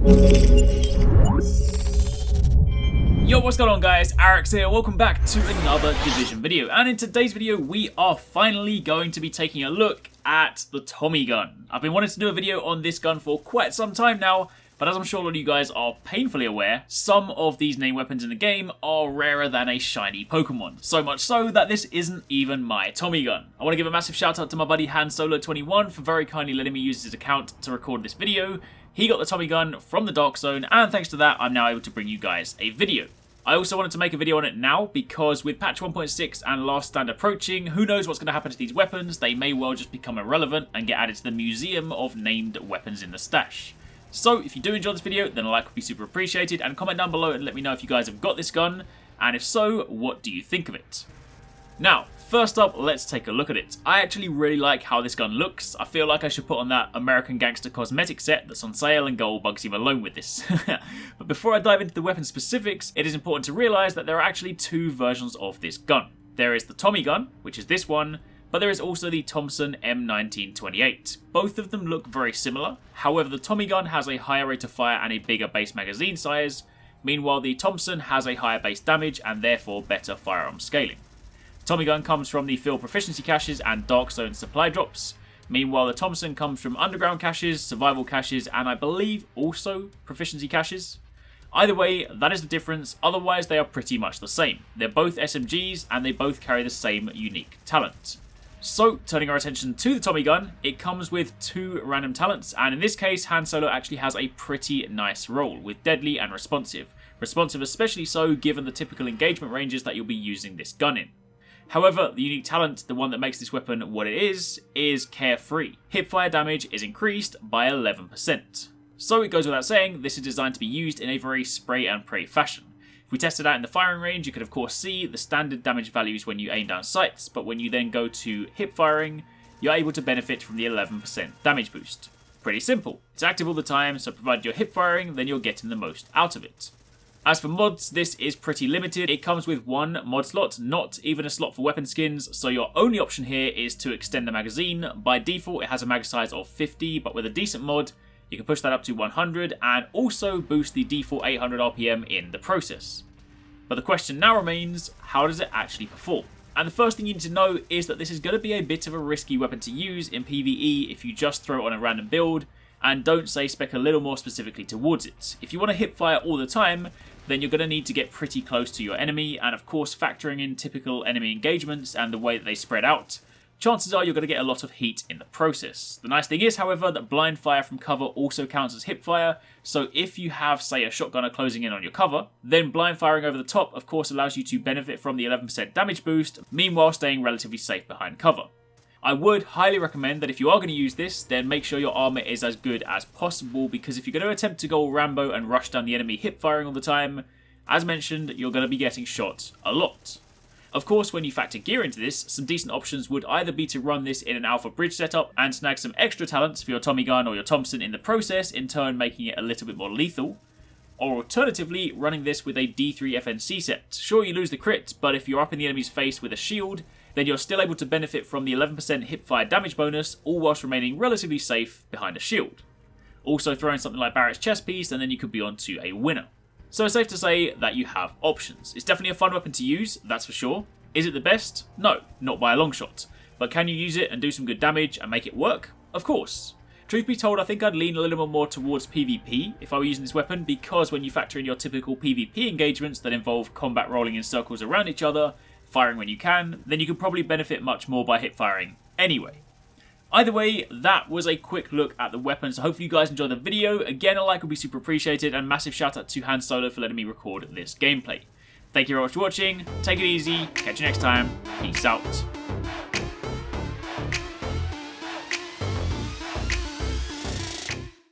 Yo, what's going on guys, Arekkz here, welcome back to another Division video, and in today's video we are finally going to be taking a look at the Tommy gun. I've been wanting to do a video on this gun for quite some time now, but as I'm sure a lot of you guys are painfully aware, some of these named weapons in the game are rarer than a shiny Pokemon. So much so that this isn't even my Tommy gun. I want to give a massive shout out to my buddy HanSolo21 for very kindly letting me use his account to record this video. He got the Tommy gun from the Dark Zone, and thanks to that I'm now able to bring you guys a video. I also wanted to make a video on it now because with patch 1.6 and Last Stand approaching, who knows what's going to happen to these weapons. They may well just become irrelevant and get added to the museum of named weapons in the stash. So if you do enjoy this video, then a like would be super appreciated, and comment down below and let me know if you guys have got this gun, and if so, what do you think of it? Now, first up, let's take a look at it. I actually really like how this gun looks. I feel like I should put on that American Gangster cosmetic set that's on sale and go all Bugsy Malone with this. But before I dive into the weapon specifics, it is important to realise that there are actually two versions of this gun. There is the Tommy gun, which is this one, but there is also the Thompson M1928. Both of them look very similar, however the Tommy gun has a higher rate of fire and a bigger base magazine size, meanwhile the Thompson has a higher base damage and therefore better firearm scaling. Tommy gun comes from the field proficiency caches and Dark Zone supply drops. Meanwhile, the Thompson comes from underground caches, survival caches, and I believe also proficiency caches. Either way, that is the difference, otherwise they are pretty much the same. They're both SMGs and they both carry the same unique talent. So, turning our attention to the Tommy gun, it comes with two random talents, and in this case, Han Solo actually has a pretty nice role with Deadly and Responsive. Responsive especially so given the typical engagement ranges that you'll be using this gun in. However, the unique talent, the one that makes this weapon what it is Carefree. Hipfire damage is increased by 11%. So it goes without saying, this is designed to be used in a very spray and pray fashion. If we test it out in the firing range, you could of course see the standard damage values when you aim down sights, but when you then go to hip firing, you're able to benefit from the 11% damage boost. Pretty simple. It's active all the time, so provided you're hip firing, then you're getting the most out of it. As for mods, this is pretty limited. It comes with one mod slot, not even a slot for weapon skins, so your only option here is to extend the magazine. By default, it has a mag size of 50, but with a decent mod, you can push that up to 100 and also boost the default 800 RPM in the process. But the question now remains, how does it actually perform? And the first thing you need to know is that this is going to be a bit of a risky weapon to use in PvE if you just throw it on a random build and don't say spec a little more specifically towards it. If you want to hip fire all the time, then you're going to need to get pretty close to your enemy, and of course factoring in typical enemy engagements and the way that they spread out, chances are you're going to get a lot of heat in the process. The nice thing is, however, that blind fire from cover also counts as hip fire, so if you have, say, a shotgunner closing in on your cover, then blind firing over the top of course allows you to benefit from the 11% damage boost, meanwhile staying relatively safe behind cover. I would highly recommend that if you are going to use this, then make sure your armor is as good as possible, because if you're going to attempt to go Rambo and rush down the enemy hip firing all the time, as mentioned, you're going to be getting shot a lot. Of course, when you factor gear into this, some decent options would either be to run this in an alpha bridge setup and snag some extra talents for your Tommy gun or your Thompson in the process, in turn making it a little bit more lethal, or alternatively running this with a D3 FNC set. Sure, you lose the crit, but if you're up in the enemy's face with a shield, then you're still able to benefit from the 11% hipfire damage bonus, all whilst remaining relatively safe behind a shield. Also throw in something like Barrett's chest piece and then you could be on to a winner. So it's safe to say that you have options. It's definitely a fun weapon to use, that's for sure. Is it the best? No, not by a long shot. But can you use it and do some good damage and make it work? Of course. Truth be told, I think I'd lean a little bit more towards PvP if I were using this weapon, because when you factor in your typical PvP engagements that involve combat rolling in circles around each other, firing when you can, then you could probably benefit much more by hip firing anyway. Either way, that was a quick look at the weapon, so hopefully you guys enjoyed the video. Again, a like would be super appreciated, and massive shout out to Han Solo for letting me record this gameplay. Thank you very much for watching, take it easy, catch you next time, peace out.